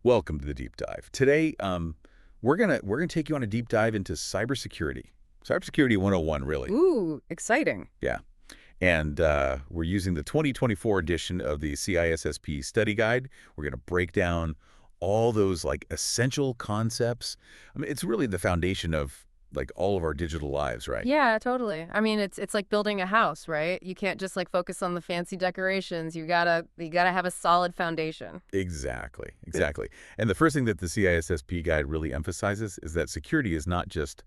Welcome to the deep dive. Today, we're gonna take you on a deep dive into cybersecurity. Cybersecurity 101, really. Ooh, exciting. Yeah. And we're using the 2024 edition of the CISSP study guide. We're gonna break down all those like essential concepts. I mean, it's really the foundation of like all of our digital lives, right? Yeah, totally. I mean, it's like building a house, right? You can't just like focus on the fancy decorations. You gotta have a solid foundation. Exactly, exactly. And the first thing that the CISSP guide really emphasizes is that security is not just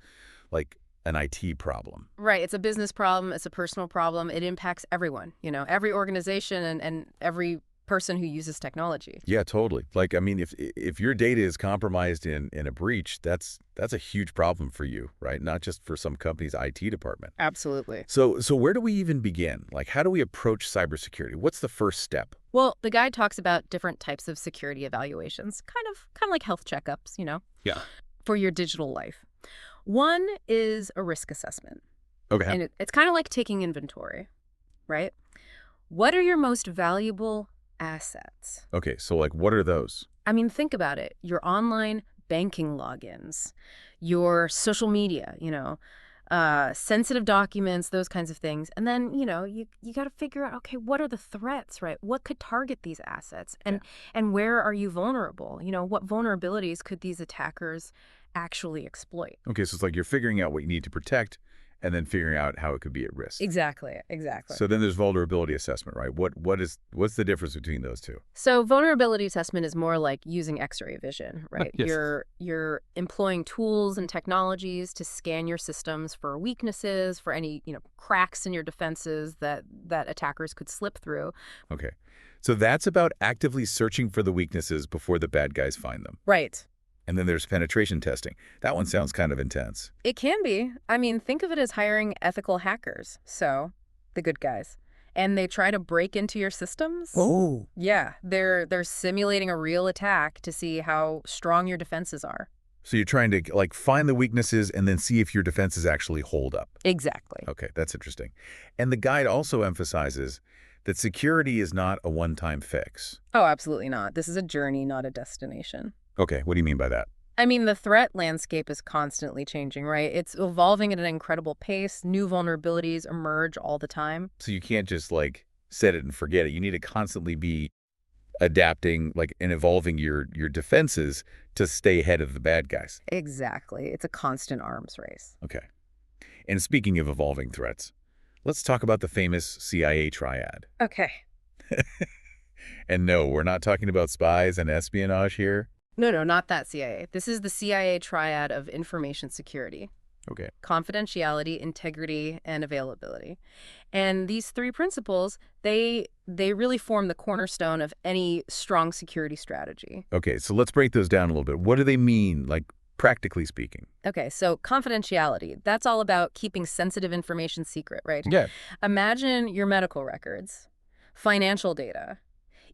like an IT problem. Right. It's a business problem. It's a personal problem. It impacts everyone, every organization and every person who uses technology. Yeah, totally. Like, I mean, if your data is compromised in a breach, that's a huge problem for you, right? Not just for some company's IT department. Absolutely. So where do we even begin? Like, how do we approach cybersecurity? What's the first step? Well, the guide talks about different types of security evaluations, kind of like health checkups, Yeah. for your digital life. One is a risk assessment. Okay. And it's kind of like taking inventory, right? What are your most valuable assets? Okay. So, like, what are those? I mean, think about it. Your online banking logins, your social media, sensitive documents, those kinds of things. And then, you got to figure out, okay, what are the threats, right? What could target these assets? Yeah. And where are you vulnerable? What vulnerabilities could these attackers actually exploit? Okay. So it's like you're figuring out what you need to protect and then figuring out how it could be at risk. Exactly, exactly. So then there's vulnerability assessment, right? What's the difference between those two? So vulnerability assessment is more like using X-ray vision, right? Yes. You're employing tools and technologies to scan your systems for weaknesses, for any, cracks in your defenses that attackers could slip through. Okay. So that's about actively searching for the weaknesses before the bad guys find them. Right. And then there's penetration testing. That one sounds kind of intense. It can be. I mean, think of it as hiring ethical hackers. So, the good guys. And they try to break into your systems. Oh. Yeah, they're simulating a real attack to see how strong your defenses are. So you're trying to like find the weaknesses and then see if your defenses actually hold up. Exactly. Okay, that's interesting. And the guide also emphasizes that security is not a one-time fix. Oh, absolutely not. This is a journey, not a destination. Okay, what do you mean by that? I mean, the threat landscape is constantly changing, right? It's evolving at an incredible pace. New vulnerabilities emerge all the time. So you can't just like set it and forget it. You need to constantly be adapting like and evolving your defenses to stay ahead of the bad guys. Exactly. It's a constant arms race. Okay. And speaking of evolving threats, let's talk about the famous CIA triad. Okay. And no, we're not talking about spies and espionage here. No, not that CIA. This is the CIA triad of information security: Okay. confidentiality, integrity, and availability. And these three principles, they really form the cornerstone of any strong security strategy. Okay, so let's break those down a little bit. What do they mean, like practically speaking? Okay, so confidentiality, that's all about keeping sensitive information secret, right? Yeah. Imagine your medical records, financial data,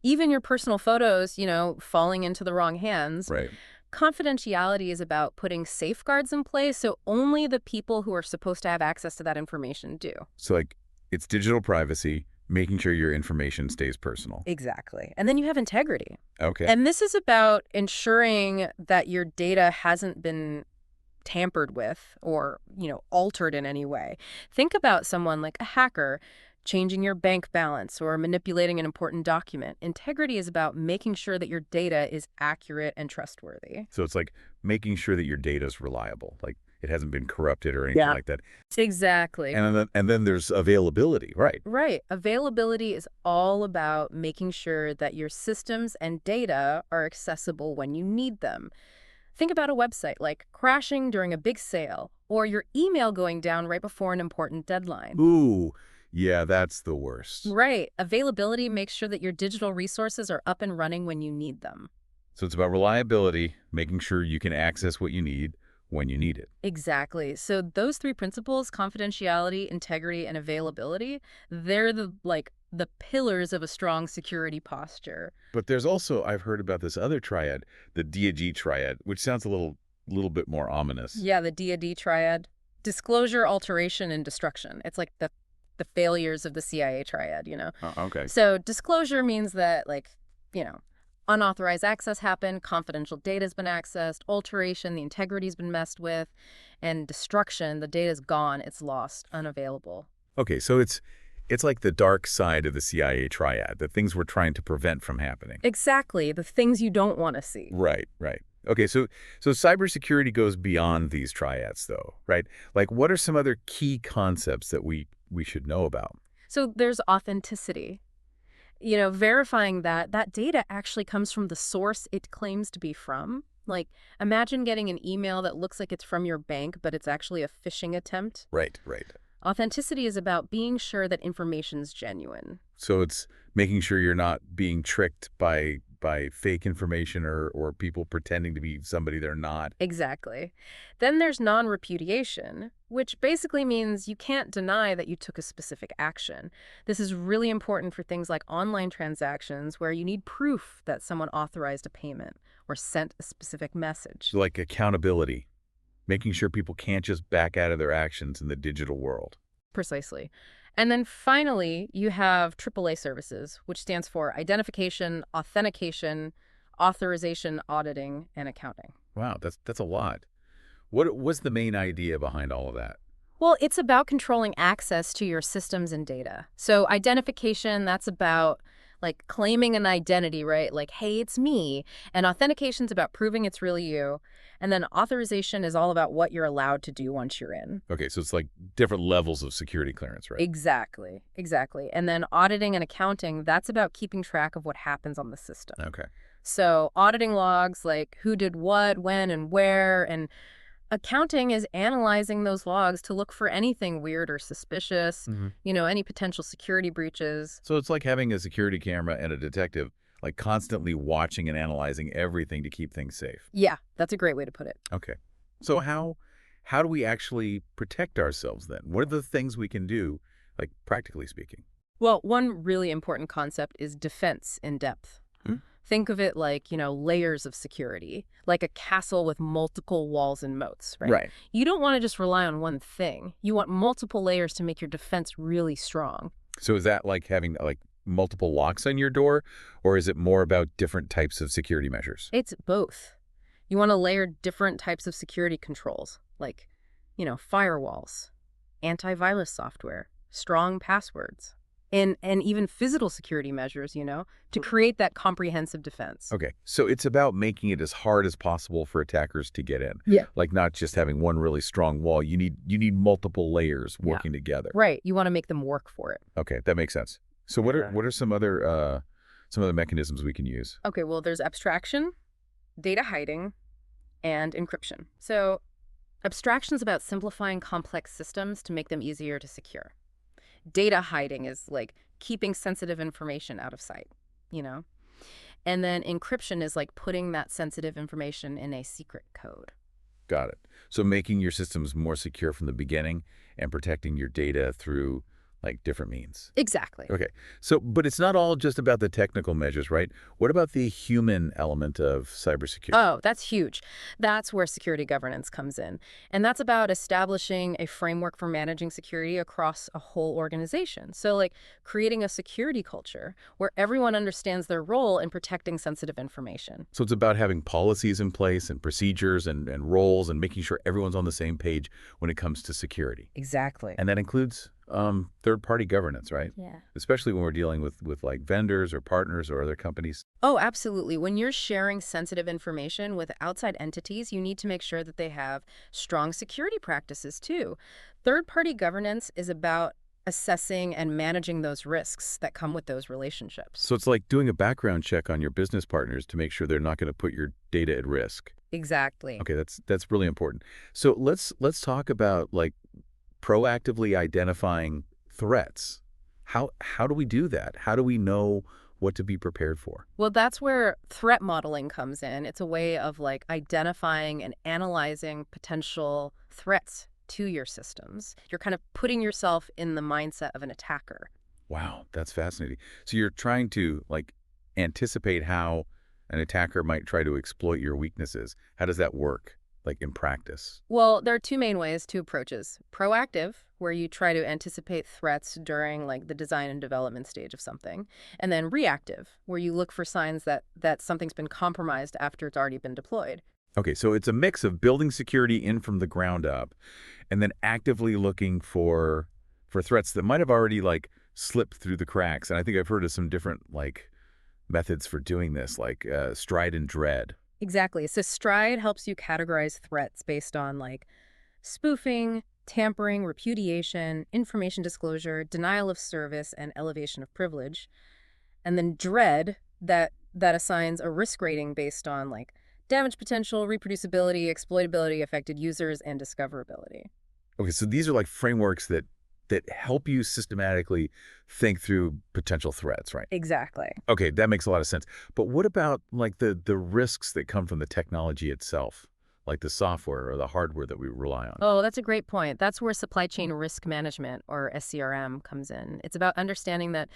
even your personal photos, falling into the wrong hands. Right. Confidentiality is about putting safeguards in place so only the people who are supposed to have access to that information do. So like it's digital privacy, making sure your information stays personal. Exactly. And then you have integrity. Okay. And this is about ensuring that your data hasn't been tampered with or, altered in any way. Think about someone like a hacker changing your bank balance or manipulating an important document. Integrity is about making sure that your data is accurate and trustworthy. So it's like making sure that your data is reliable, like it hasn't been corrupted or anything like that. Exactly. And then there's availability, right? Right. Availability is all about making sure that your systems and data are accessible when you need them. Think about a website like crashing during a big sale or your email going down right before an important deadline. Ooh, yeah, that's the worst. Right. Availability makes sure that your digital resources are up and running when you need them. So it's about reliability, making sure you can access what you need when you need it. Exactly. So those three principles, confidentiality, integrity, and availability, they're the pillars of a strong security posture. But there's also, I've heard about this other triad, the DoD triad, which sounds a little bit more ominous. Yeah, the DoD triad. Disclosure, alteration, and destruction. It's like the failures of the CIA triad. Okay. So disclosure means that, you know, Unauthorized access happened, confidential data's been accessed, alteration, the integrity's been messed with, and destruction, the data's gone, it's lost, unavailable. Okay, so it's like the dark side of the CIA triad, the things we're trying to prevent from happening. Exactly, the things you don't want to see. Right, right. Okay, so cybersecurity goes beyond these triads though, right? Like what are some other key concepts that we should know about? So there's authenticity. Verifying that that data actually comes from the source it claims to be from. Like, imagine getting an email that looks like it's from your bank, but it's actually a phishing attempt. Right, right. Authenticity is about being sure that information's genuine. So it's making sure you're not being tricked by fake information or people pretending to be somebody they're not. Exactly. Then there's non-repudiation, which basically means you can't deny that you took a specific action. This is really important for things like online transactions where you need proof that someone authorized a payment or sent a specific message. So like accountability, making sure people can't just back out of their actions in the digital world. Precisely. And then finally, you have AAA services, which stands for identification, authentication, authorization, auditing, and accounting. Wow, that's a lot. What was the main idea behind all of that? Well, it's about controlling access to your systems and data. So identification, that's about like claiming an identity, right? Like, hey, it's me. And authentication's about proving it's really you. And then authorization is all about what you're allowed to do once you're in. Okay, so it's like different levels of security clearance, right? Exactly, exactly. And then auditing and accounting, that's about keeping track of what happens on the system. Okay. So auditing logs like who did what, when, and where, and accounting is analyzing those logs to look for anything weird or suspicious, hmm any potential security breaches. So it's like having a security camera and a detective like constantly watching and analyzing everything to keep things safe. Yeah, that's a great way to put it. Okay. So how do we actually protect ourselves then? What are the things we can do, like practically speaking? Well, one really important concept is defense in depth. Hmm? Think of it like, layers of security, like a castle with multiple walls and moats, right? Right. You don't want to just rely on one thing. You want multiple layers to make your defense really strong. So is that like having like multiple locks on your door, or is it more about different types of security measures? It's both. You want to layer different types of security controls, like, firewalls, antivirus software, strong passwords, and even physical security measures, to create that comprehensive defense. Okay, so it's about making it as hard as possible for attackers to get in. Yeah. Like not just having one really strong wall. You need multiple layers Yeah. working together. Right. You want to make them work for it. Okay, that makes sense. So what are some other mechanisms we can use? Okay, well, there's abstraction, data hiding, and encryption. So abstraction's about simplifying complex systems to make them easier to secure. Data hiding is like keeping sensitive information out of sight, you know? And then encryption is like putting that sensitive information in a secret code. Got it. So making your systems more secure from the beginning and protecting your data through like different means. Exactly. Okay. So, but it's not all just about the technical measures, right? What about the human element of cybersecurity? Oh, that's huge. That's where security governance comes in. And that's about establishing a framework for managing security across a whole organization. So, like creating a security culture where everyone understands their role in protecting sensitive information. So it's about having policies in place and procedures and roles and making sure everyone's on the same page when it comes to security. Exactly. And that includes third-party governance, right? Yeah. Especially when we're dealing with like vendors or partners or other companies. Oh, absolutely. When you're sharing sensitive information with outside entities, you need to make sure that they have strong security practices too. Third-party governance is about assessing and managing those risks that come with those relationships. So it's like doing a background check on your business partners to make sure they're not going to put your data at risk. Exactly. Okay, that's really important. So let's talk about like proactively identifying threats. How do we do that? How do we know what to be prepared for? Well, that's where threat modeling comes in. It's a way of like identifying and analyzing potential threats to your systems. You're kind of putting yourself in the mindset of an attacker. Wow, that's fascinating. So you're trying to like anticipate how an attacker might try to exploit your weaknesses. How does that work, like in practice? Well, there are two main ways, two approaches. Proactive, where you try to anticipate threats during like the design and development stage of something. And then reactive, where you look for signs that something's been compromised after it's already been deployed. Okay, so it's a mix of building security in from the ground up and then actively looking for threats that might have already like slipped through the cracks. And I think I've heard of some different like methods for doing this, like stride and dread. Exactly. So Stride helps you categorize threats based on like spoofing, tampering, repudiation, information disclosure, denial of service, and elevation of privilege. And then Dread that assigns a risk rating based on like damage potential, reproducibility, exploitability, affected users, and discoverability. Okay, so these are like frameworks that help you systematically think through potential threats, right? Exactly. Okay, that makes a lot of sense. But what about like the risks that come from the technology itself, like the software or the hardware that we rely on? Oh, that's a great point. That's where supply chain risk management, or SCRM, comes in. It's about understanding that,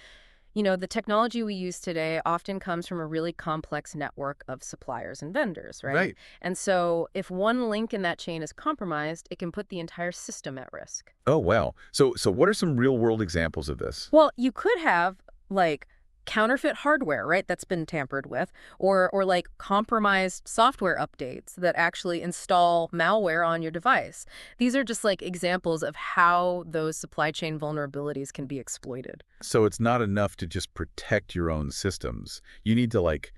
the technology we use today often comes from a really complex network of suppliers and vendors, right? Right. And so if one link in that chain is compromised, it can put the entire system at risk. Oh, wow. So what are some real world examples of this? Well, you could have like counterfeit hardware, right, that's been tampered with, or like compromised software updates that actually install malware on your device. These are just like examples of how those supply chain vulnerabilities can be exploited. So it's not enough to just protect your own systems. You need to like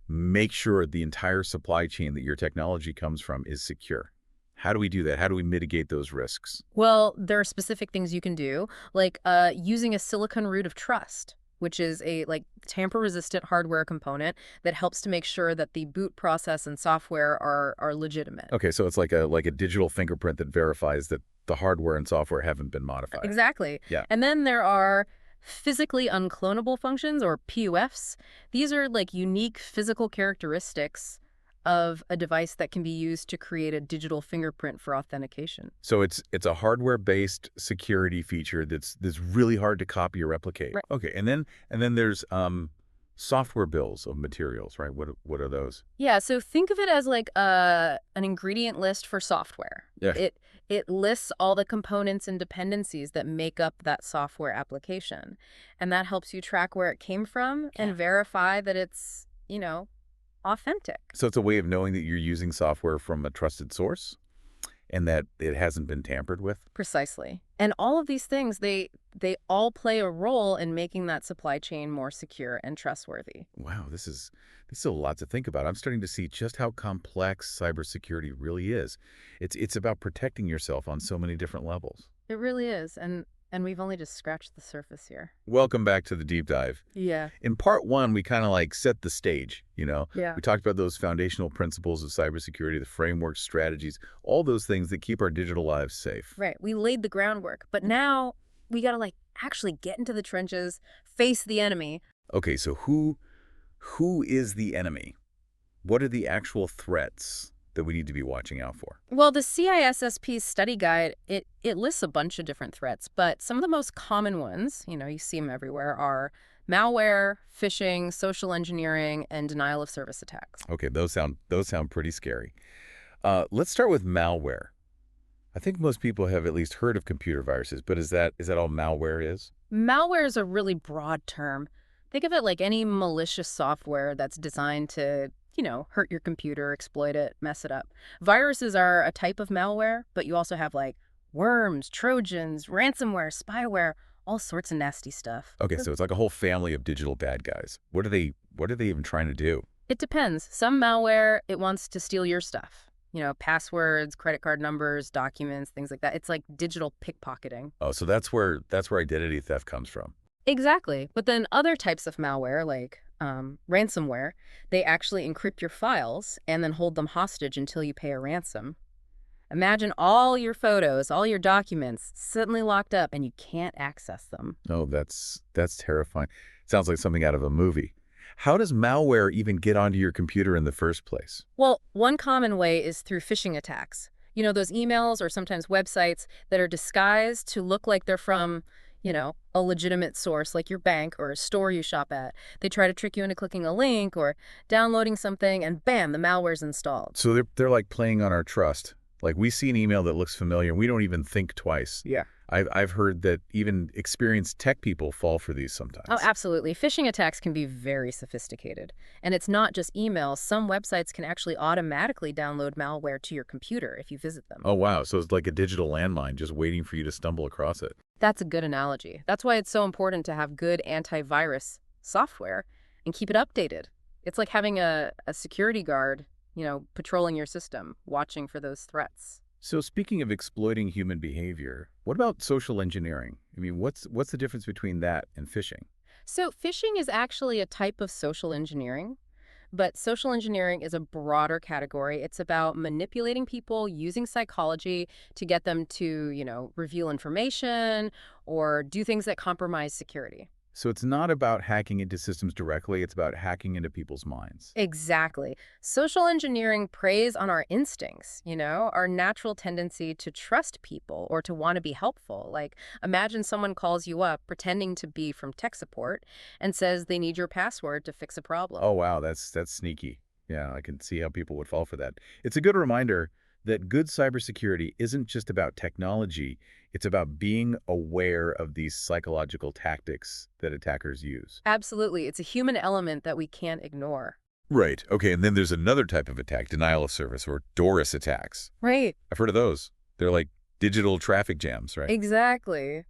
make sure the entire supply chain that your technology comes from is secure. How do we do that? How do we mitigate those risks? Well, there are specific things you can do, like using a silicon root of trust, which is a like tamper-resistant hardware component that helps to make sure that the boot process and software are legitimate. Okay, so it's like a digital fingerprint that verifies that the hardware and software haven't been modified. Exactly. Yeah. And then there are physically unclonable functions, or PUFs. These are like unique physical characteristics of a device that can be used to create a digital fingerprint for authentication. So it's a hardware-based security feature that's really hard to copy or replicate. Right. Okay, and then there's software bills of materials, right? What are those? Yeah, so think of it as like an ingredient list for software. Yeah. It lists all the components and dependencies that make up that software application. And that helps you track where it came from and verify that it's, authentic. So it's a way of knowing that you're using software from a trusted source and that it hasn't been tampered with. Precisely. And all of these things, they all play a role in making that supply chain more secure and trustworthy. Wow, this is a lot to think about. I'm starting to see just how complex cybersecurity really is. It's about protecting yourself on so many different levels. It really is. And we've only just scratched the surface here. Welcome back to the deep dive. Yeah. In part one, we kind of like set the stage. Yeah. We talked about those foundational principles of cybersecurity, the frameworks, strategies, all those things that keep our digital lives safe. Right. We laid the groundwork, but now we got to like actually get into the trenches, face the enemy. Okay, so who is the enemy? What are the actual threats that we need to be watching out for? Well, the CISSP study guide, it lists a bunch of different threats, but some of the most common ones, you see them everywhere, are malware, phishing, social engineering, and denial of service attacks. Okay, those sound pretty scary. Let's start with malware. I think most people have at least heard of computer viruses, but is that all malware is? Malware is a really broad term. Think of it like any malicious software that's designed to, hurt your computer, exploit it, mess it up. Viruses are a type of malware, but you also have like worms, trojans, ransomware, spyware, all sorts of nasty stuff. Okay, so it's like a whole family of digital bad guys. What are they even trying to do? It depends. Some malware, it wants to steal your stuff. Passwords, credit card numbers, documents, things like that. It's like digital pickpocketing. Oh, so that's where identity theft comes from. Exactly. But then other types of malware, like ransomware, they actually encrypt your files and then hold them hostage until you pay a ransom. Imagine all your photos, all your documents suddenly locked up and you can't access them. Oh, that's terrifying. Sounds like something out of a movie. How does malware even get onto your computer in the first place? Well, one common way is through phishing attacks. Those emails or sometimes websites that are disguised to look like they're from, a legitimate source like your bank or a store you shop at. They try to trick you into clicking a link or downloading something and bam, the malware's installed. So they're like playing on our trust. Like we see an email that looks familiar and we don't even think twice. Yeah. I've heard that even experienced tech people fall for these Oh, sometimes. absolutely. Phishing attacks can be very sophisticated. And it's not just emails. Some websites can actually automatically download malware to your computer if you visit them. Oh, wow. So it's like a digital landmine just waiting for you to stumble across it. That's a good analogy. That's why it's so important to have good antivirus software and keep it updated. It's like having a security guard, patrolling your system, watching for those threats. So speaking of exploiting human behavior, what about social engineering? I mean, what's the difference between that and phishing? So, phishing is actually a type of social engineering, but social engineering is a broader category. It's about manipulating people using psychology to get them to, reveal information or do things that compromise security. So it's not about hacking into systems directly, it's about hacking into people's minds. Exactly. Social engineering preys on our instincts, our natural tendency to trust people or to want to be helpful. Like, imagine someone calls you up pretending to be from tech support and says they need your password to fix a problem. Oh, wow, that's sneaky. Yeah, I can see how people would fall for that. It's a good reminder that good cybersecurity isn't just about technology, it's about being aware of these psychological tactics that attackers use. Absolutely. It's a human element that we can't ignore. Right. Okay, and then there's another type of attack, denial of service or DORIS attacks. Right. I've heard of those. They're like digital traffic jams, right? Exactly.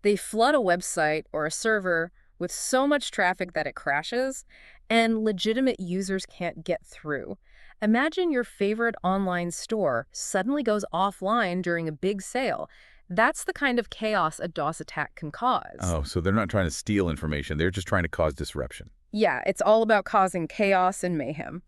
They flood a website or a server with so much traffic that it crashes, and legitimate users can't get through. Imagine your favorite online store suddenly goes offline during a big sale. That's the kind of chaos a DOS attack can cause. Oh, so they're not trying to steal information. They're just trying to cause disruption. Yeah, it's all about causing chaos and mayhem.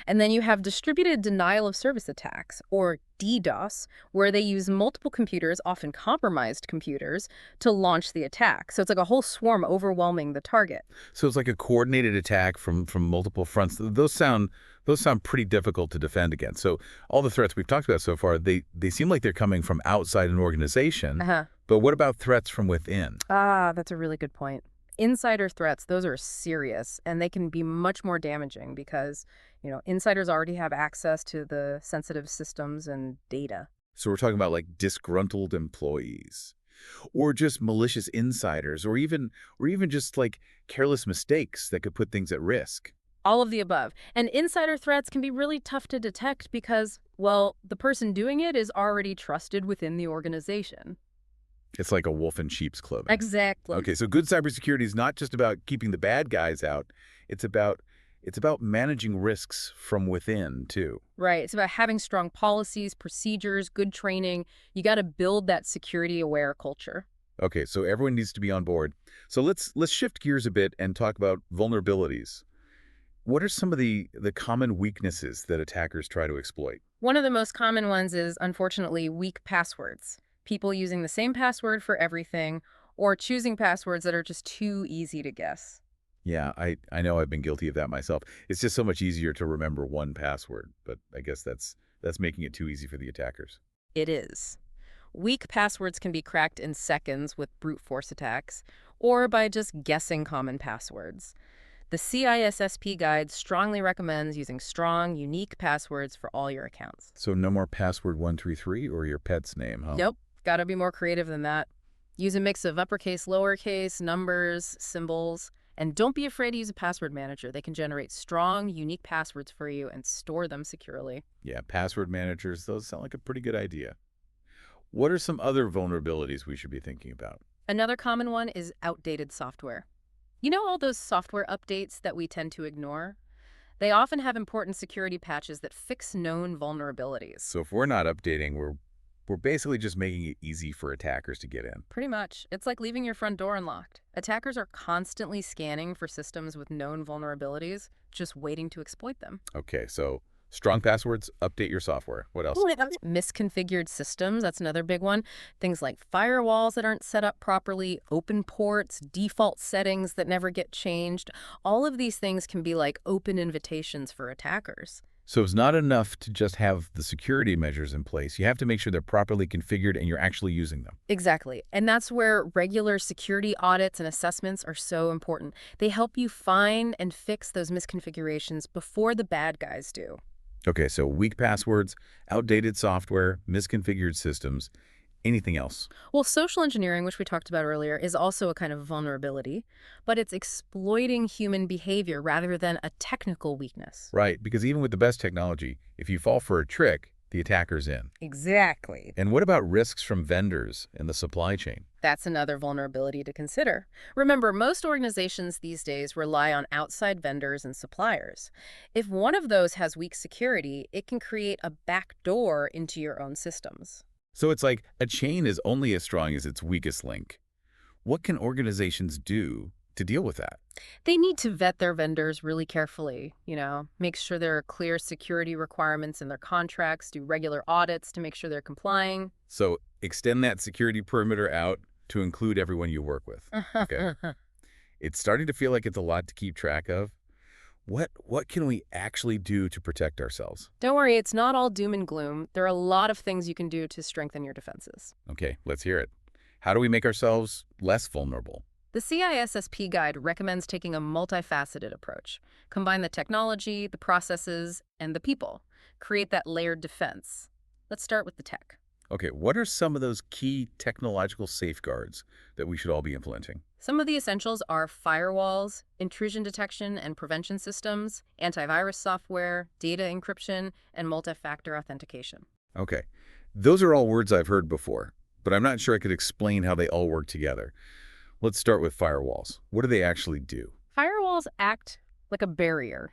And then you have distributed denial of service attacks, or DDoS, where they use multiple computers, often compromised computers, to launch the attack. So it's like a whole swarm overwhelming the target. So it's like a coordinated attack from multiple fronts. Those sound pretty difficult to defend against. So all the threats we've talked about so far, they seem like they're coming from outside an organization. Uh-huh. But what about threats from within? Ah, that's a really good point. Insider threats, those are serious, and they can be much more damaging because, insiders already have access to the sensitive systems and data. So we're talking about like disgruntled employees or just malicious insiders or even just like careless mistakes that could put things at risk. All of the above. And insider threats can be really tough to detect because, well, the person doing it is already trusted within the organization. It's like a wolf in sheep's clothing. Exactly. Okay, so good cybersecurity is not just about keeping the bad guys out. It's about it's about managing risks from within too. Right. It's about having strong policies, procedures, good training. You got to build that security aware culture. Okay, so everyone needs to be on board. So let's shift gears a bit and talk about vulnerabilities. What are some of the common weaknesses that attackers try to exploit? One of the most common ones is, unfortunately, weak passwords. People using the same password for everything or choosing passwords that are just too easy to guess. Yeah, I know I've been guilty of that myself. It's just so much easier to remember one password, but I guess that's making it too easy for the attackers. It is. Weak passwords can be cracked in seconds with brute force attacks or by just guessing common passwords. The CISSP guide strongly recommends using strong, unique passwords for all your accounts. So no more password 133 or your pet's name, huh? Nope, gotta be more creative than that. Use a mix of uppercase, lowercase, numbers, symbols, and don't be afraid to use a password manager. They can generate strong, unique passwords for you and store them securely. Yeah, password managers, those sound like a pretty good idea. What are some other vulnerabilities we should be thinking about? Another common one is outdated software. You know all those software updates that we tend to ignore? They often have important security patches that fix known vulnerabilities. So if we're not updating, we're basically just making it easy for attackers to get in. Pretty much. It's like leaving your front door unlocked. Attackers are constantly scanning for systems with known vulnerabilities, just waiting to exploit them. Okay, so strong passwords, update your software. What else? Misconfigured systems, that's another big one. Things like firewalls that aren't set up properly, open ports, default settings that never get changed. All of these things can be like open invitations for attackers. So it's not enough to just have the security measures in place. You have to make sure they're properly configured and you're actually using them. Exactly. And that's where regular security audits and assessments are so important. They help you find and fix those misconfigurations before the bad guys do. Okay, so weak passwords, outdated software, misconfigured systems. Anything else? Well, social engineering, which we talked about earlier, is also a kind of vulnerability, but it's exploiting human behavior rather than a technical weakness. Right, because even with the best technology, if you fall for a trick, the attacker's in. Exactly. And what about risks from vendors in the supply chain? That's another vulnerability to consider. Remember, most organizations these days rely on outside vendors and suppliers. If one of those has weak security, it can create a back door into your own systems. So it's like a chain is only as strong as its weakest link. What can organizations do to deal with that? They need to vet their vendors really carefully, make sure there are clear security requirements in their contracts, do regular audits to make sure they're complying. So extend that security perimeter out to include everyone you work with. Okay. It's starting to feel like it's a lot to keep track of. What can we actually do to protect ourselves? Don't worry, it's not all doom and gloom. There are a lot of things you can do to strengthen your defenses. Okay, let's hear it. How do we make ourselves less vulnerable? The CISSP guide recommends taking a multifaceted approach. Combine the technology, the processes, and the people. Create that layered defense. Let's start with the tech. Okay, what are some of those key technological safeguards that we should all be implementing? Some of the essentials are firewalls, intrusion detection and prevention systems, antivirus software, data encryption, and multi-factor authentication. Okay, those are all words I've heard before, but I'm not sure I could explain how they all work together. Let's start with firewalls. What do they actually do? Firewalls act like a barrier,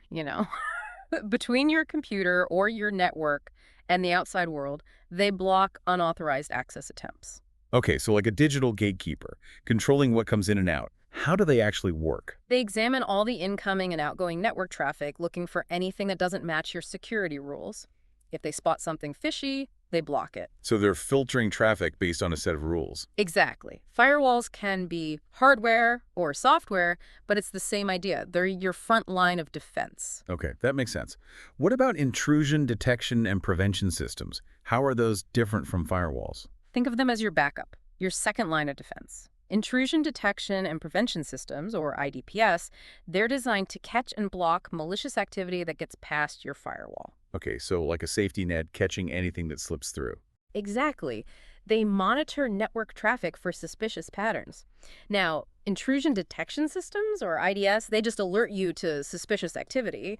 between your computer or your network and the outside world. They block unauthorized access attempts. Okay, so like a digital gatekeeper, controlling what comes in and out. How do they actually work? They examine all the incoming and outgoing network traffic, looking for anything that doesn't match your security rules. If they spot something fishy, they block it. So they're filtering traffic based on a set of rules. Exactly. Firewalls can be hardware or software, but it's the same idea. They're your front line of defense. Okay, that makes sense. What about intrusion detection and prevention systems? How are those different from firewalls? Think of them as your backup, your second line of defense. Intrusion detection and prevention systems, or IDPS, they're designed to catch and block malicious activity that gets past your firewall. Okay, so like a safety net catching anything that slips through. Exactly. They monitor network traffic for suspicious patterns. Now, intrusion detection systems, or IDS, they just alert you to suspicious activity.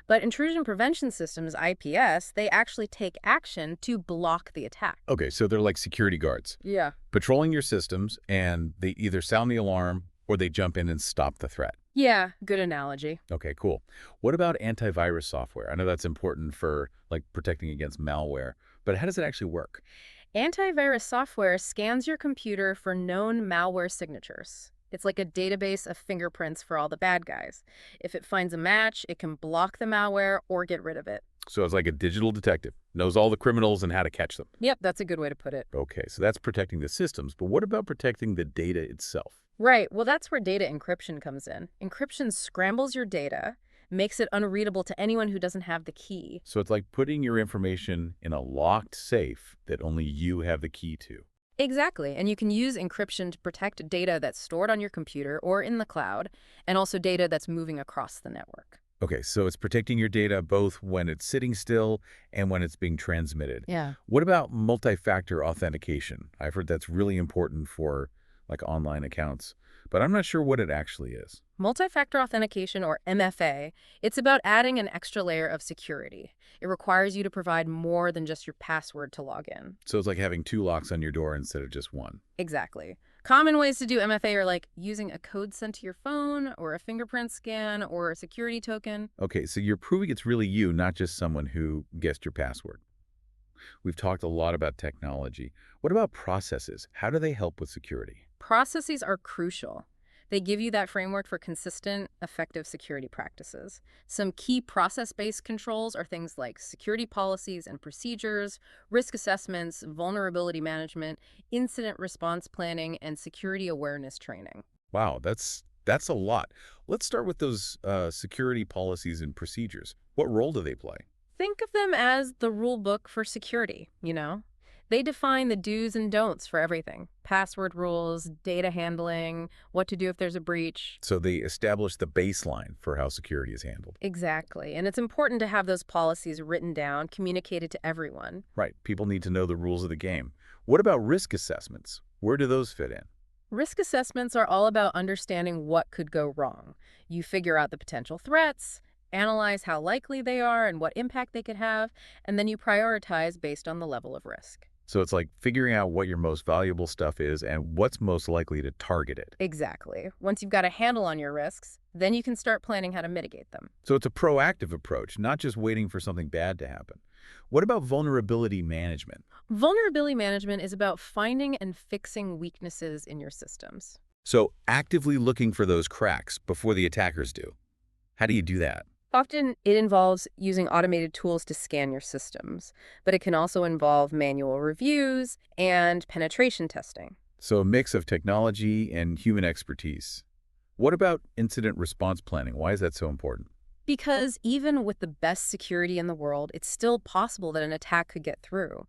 But intrusion prevention systems, IPS, they actually take action to block the attack. Okay, so they're like security guards, Yeah. patrolling your systems, and they either sound the alarm or they jump in and stop the threat. Yeah, good analogy. Okay, cool. What about antivirus software? I know that's important for like protecting against malware, but how does it actually work? Antivirus software scans your computer for known malware signatures. It's like a database of fingerprints for all the bad guys. If it finds a match, it can block the malware or get rid of it. So it's like a digital detective, knows all the criminals and how to catch them. Yep, that's a good way to put it. Okay, so that's protecting the systems, but what about protecting the data itself? Right, well, that's where data encryption comes in. Encryption scrambles your data, makes it unreadable to anyone who doesn't have the key. So it's like putting your information in a locked safe that only you have the key to. Exactly, and you can use encryption to protect data that's stored on your computer or in the cloud, and also data that's moving across the network. Okay, so it's protecting your data both when it's sitting still and when it's being transmitted. Yeah. What about multi-factor authentication? I've heard that's really important for like online accounts, but I'm not sure what it actually is. Multi-factor authentication, or MFA, it's about adding an extra layer of security. It requires you to provide more than just your password to log in. So it's like having two locks on your door instead of just one. Exactly. Common ways to do MFA are like using a code sent to your phone, or a fingerprint scan, or a security token. Okay, so you're proving it's really you, not just someone who guessed your password. We've talked a lot about technology. What about processes? How do they help with security? Processes are crucial. They give you that framework for consistent, effective security practices. Some key process-based controls are things like security policies and procedures, risk assessments, vulnerability management, incident response planning, and security awareness training. Wow, that's a lot. Let's start with those security policies and procedures. What role do they play? Think of them as the rule book for security. They define the do's and don'ts for everything: password rules, data handling, what to do if there's a breach. So they establish the baseline for how security is handled. Exactly. And it's important to have those policies written down, communicated to everyone. Right. People need to know the rules of the game. What about risk assessments? Where do those fit in? Risk assessments are all about understanding what could go wrong. You figure out the potential threats, analyze how likely they are and what impact they could have, and then you prioritize based on the level of risk. So it's like figuring out what your most valuable stuff is and what's most likely to target it. Exactly. Once you've got a handle on your risks, then you can start planning how to mitigate them. So it's a proactive approach, not just waiting for something bad to happen. What about vulnerability management? Vulnerability management is about finding and fixing weaknesses in your systems. So actively looking for those cracks before the attackers do. How do you do that? Often it involves using automated tools to scan your systems, but it can also involve manual reviews and penetration testing. So a mix of technology and human expertise. What about incident response planning? Why is that so important? Because even with the best security in the world, it's still possible that an attack could get through.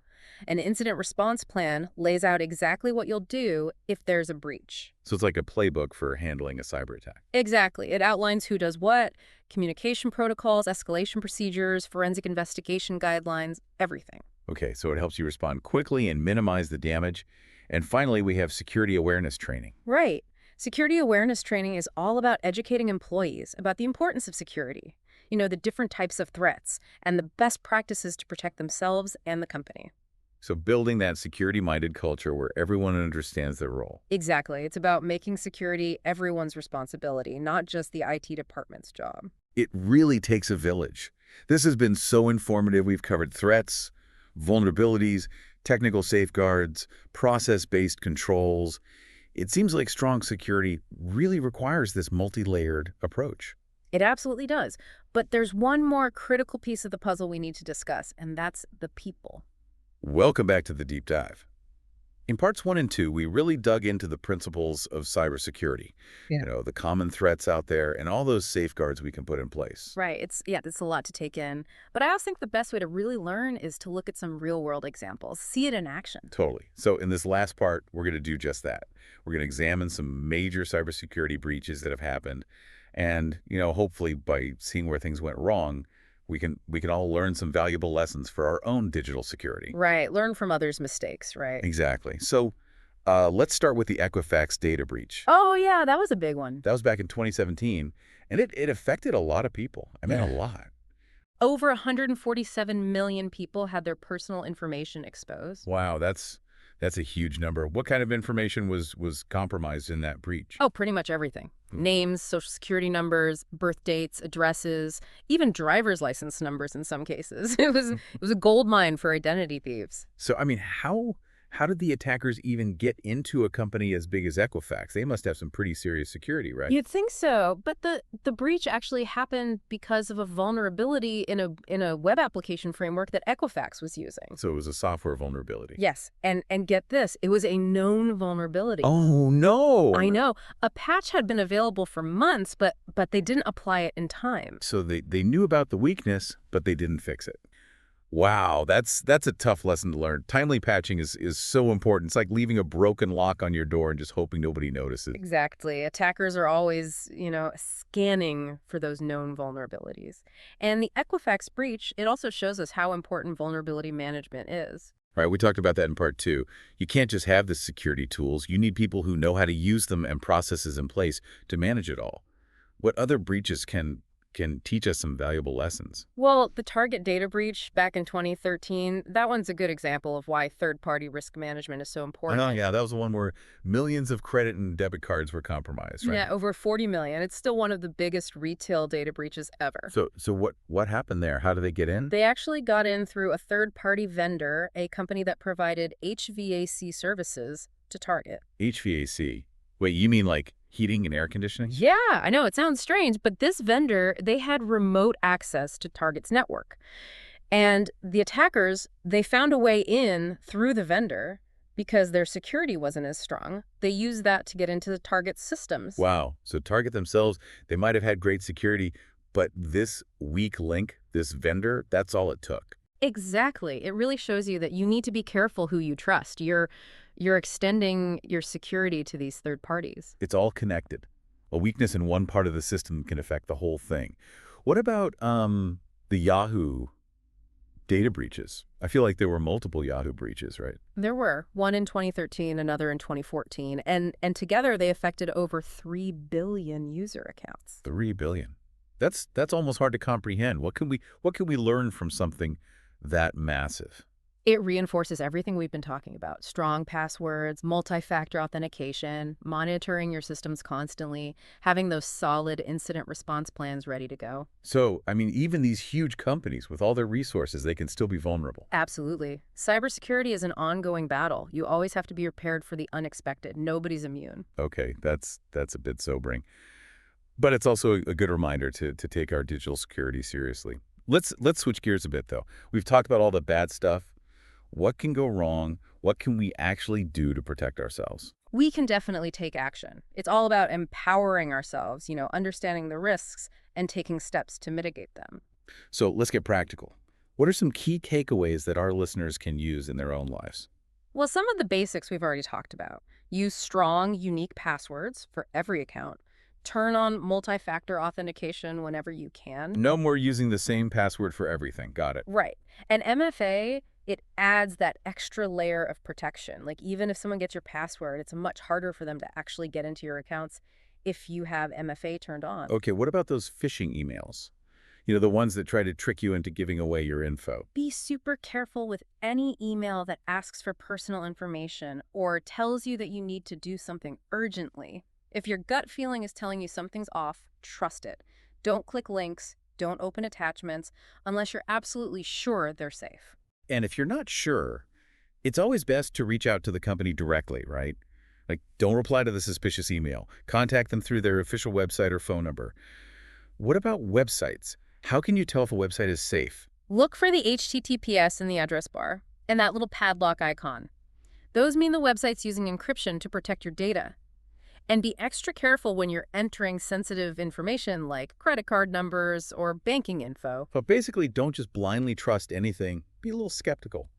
An incident response plan lays out exactly what you'll do if there's a breach. So it's like a playbook for handling a cyber attack. Exactly. It outlines who does what, communication protocols, escalation procedures, forensic investigation guidelines, everything. Okay, so it helps you respond quickly and minimize the damage. And finally, we have security awareness training. Right. Security awareness training is all about educating employees about the importance of security, the different types of threats, and the best practices to protect themselves and the company. So building that security-minded culture where everyone understands their role. Exactly. It's about making security everyone's responsibility, not just the IT department's job. It really takes a village. This has been so informative. We've covered threats, vulnerabilities, technical safeguards, process-based controls. It seems like strong security really requires this multi-layered approach. It absolutely does. But there's one more critical piece of the puzzle we need to discuss, and that's the people. Welcome back to the deep dive. In parts 1 and 2, we really dug into the principles of cybersecurity. Yeah. The common threats out there and all those safeguards we can put in place. Right. It's a lot to take in. But I also think the best way to really learn is to look at some real-world examples, see it in action. Totally. So in this last part, we're going to do just that. We're going to examine some major cybersecurity breaches that have happened. And, hopefully by seeing where things went wrong, we can all learn some valuable lessons for our own digital security. Right. Learn from others' mistakes, right? Exactly. So let's start with the Equifax data breach. Oh, yeah, that was a big one. That was back in 2017, and it affected a lot of people. I mean, a lot. Over 147 million people had their personal information exposed. Wow, that's a huge number. What kind of information was compromised in that breach? Oh, pretty much everything. Names, social security numbers, birth dates, addresses, even driver's license numbers in some cases. It was a gold mine for identity thieves. So, I mean, how did the attackers even get into a company as big as Equifax? They must have some pretty serious security, right? You'd think so, but the breach actually happened because of a vulnerability in a web application framework that Equifax was using. So it was a software vulnerability. Yes, and get this, it was a known vulnerability. Oh, no. I know. A patch had been available for months, but they didn't apply it in time. So they knew about the weakness, but they didn't fix it. Wow, that's a tough lesson to learn. Timely patching is so important. It's like leaving a broken lock on your door and just hoping nobody notices. Exactly. Attackers are always, scanning for those known vulnerabilities. And the Equifax breach, it also shows us how important vulnerability management is. Right, we talked about that in part 2. You can't just have the security tools. You need people who know how to use them and processes in place to manage it all. What other breaches can teach us some valuable lessons? Well, the Target data breach back in 2013, that one's a good example of why third-party risk management is so important. Oh, yeah, that was the one where millions of credit and debit cards were compromised, right? Yeah, over 40 million. It's still one of the biggest retail data breaches ever. So what happened there? How did they get in? They actually got in through a third-party vendor, a company that provided HVAC services to Target. HVAC. Wait, you mean like heating and air conditioning? Yeah, I know, it sounds strange, but this vendor, they had remote access to Target's network. And the attackers, they found a way in through the vendor because their security wasn't as strong. They used that to get into the Target's systems. Wow. So Target themselves, they might have had great security, but this weak link, this vendor, that's all it took. Exactly. It really shows you that you need to be careful who you trust. You're extending your security to these third parties. It's all connected. A weakness in one part of the system can affect the whole thing. What about the Yahoo data breaches? I feel like there were multiple Yahoo breaches, right? There were one in 2013, another in 2014, and together they affected over 3 billion user accounts. 3 billion. That's almost hard to comprehend. What can we learn from something that massive? It reinforces everything we've been talking about. Strong passwords, multi-factor authentication, monitoring your systems constantly, having those solid incident response plans ready to go. So, I mean, even these huge companies with all their resources, they can still be vulnerable. Absolutely. Cybersecurity is an ongoing battle. You always have to be prepared for the unexpected. Nobody's immune. Okay, that's a bit sobering. But it's also a good reminder to take our digital security seriously. Let's switch gears a bit though. We've talked about all the bad stuff. What can go wrong? What can we actually do to protect ourselves? We can definitely take action. It's all about empowering ourselves, understanding the risks and taking steps to mitigate them. So let's get practical. What are some key takeaways that our listeners can use in their own lives? Well, some of the basics we've already talked about. Use strong, unique passwords for every account. Turn on multi-factor authentication whenever you can. No more using the same password for everything. Got it. Right. And MFA, it adds that extra layer of protection. Like even if someone gets your password, it's much harder for them to actually get into your accounts if you have MFA turned on. Okay, what about those phishing emails? The ones that try to trick you into giving away your info. Be super careful with any email that asks for personal information or tells you that you need to do something urgently. If your gut feeling is telling you something's off, trust it. Don't click links, don't open attachments unless you're absolutely sure they're safe. And if you're not sure, it's always best to reach out to the company directly, right? Like, don't reply to the suspicious email. Contact them through their official website or phone number. What about websites? How can you tell if a website is safe? Look for the HTTPS in the address bar and that little padlock icon. Those mean the website's using encryption to protect your data. And be extra careful when you're entering sensitive information like credit card numbers or banking info. But basically, don't just blindly trust anything. Be a little skeptical.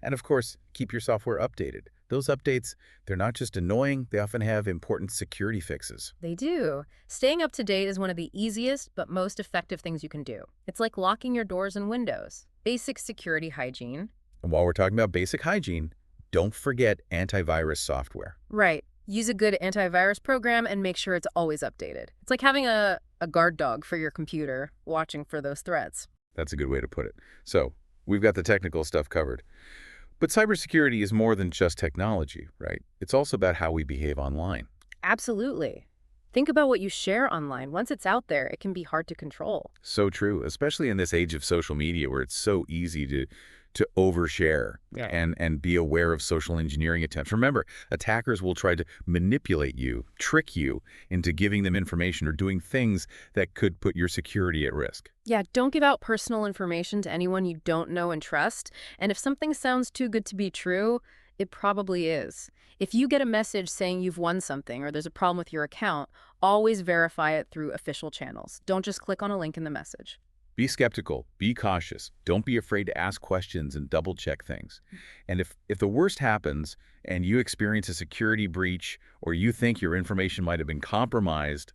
And of course, keep your software updated. Those updates, they're not just annoying, they often have important security fixes. They do. Staying up to date is one of the easiest but most effective things you can do. It's like locking your doors and windows. Basic security hygiene. And while we're talking about basic hygiene, don't forget antivirus software. Right. Use a good antivirus program and make sure it's always updated. It's like having a guard dog for your computer, watching for those threats. That's a good way to put it. So, we've got the technical stuff covered. But cybersecurity is more than just technology, right? It's also about how we behave online. Absolutely. Think about what you share online. Once it's out there, it can be hard to control. So true, especially in this age of social media where it's so easy to overshare Yeah. and be aware of social engineering attempts. Remember, attackers will try to manipulate you, trick you into giving them information or doing things that could put your security at risk. Yeah, don't give out personal information to anyone you don't know and trust. And if something sounds too good to be true, it probably is. If you get a message saying you've won something or there's a problem with your account, always verify it through official channels. Don't just click on a link in the message. Be skeptical, be cautious. Don't be afraid to ask questions and double check things. And if the worst happens and you experience a security breach or you think your information might have been compromised,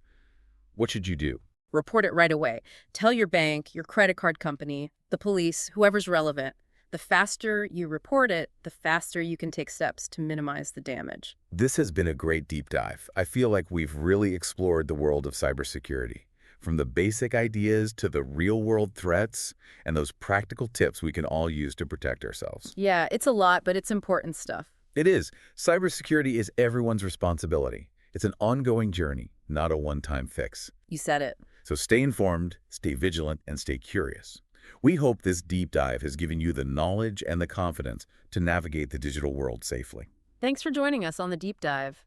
what should you do? Report it right away. Tell your bank, your credit card company, the police, whoever's relevant. The faster you report it, the faster you can take steps to minimize the damage. This has been a great deep dive. I feel like we've really explored the world of cybersecurity, from the basic ideas to the real-world threats and those practical tips we can all use to protect ourselves. Yeah, it's a lot, but it's important stuff. It is. Cybersecurity is everyone's responsibility. It's an ongoing journey, not a one-time fix. You said it. So stay informed, stay vigilant, and stay curious. We hope this deep dive has given you the knowledge and the confidence to navigate the digital world safely. Thanks for joining us on the deep dive.